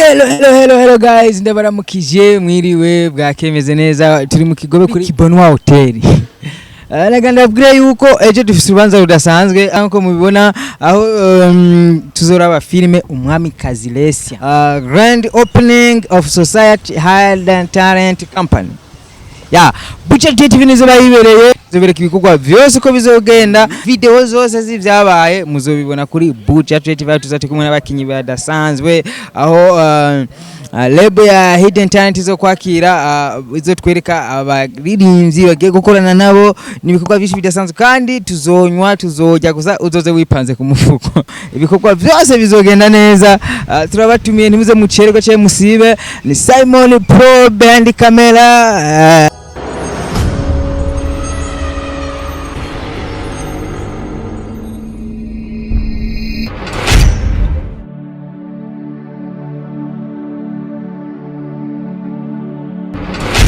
Hello guys, ndabaramukije mwiriwe bwakemeze neza turi mu kigobe kuri Kibonwa Hotel. Naganda bwire yuko ejo dufite urubanza rudasanzwe anko mubibona aho tuzoraba filme Umwamikazi Lessia. Grand opening of Society High Talent Company. Ya, BUJA nizo bayibereye zobereka ibikorwa byose uko bizogenda, video zose z'ivyabaye muzobibona kuri BUJA tuzati kumwe n'abakinyi badasanzwe aho label ya Hidden Talent zo kwakira izotwereka abaririmbyi bagiye gukorana nabo nibikorwa byinshi bidasanzwe kandi tuzonywa tuzojya gusa uzoze wipanze ku mufuko ibikorwa byose bizogenda neza. Turabatumiye ntimuze mucererwa cyaye musibe ni Simon Pro behind camera.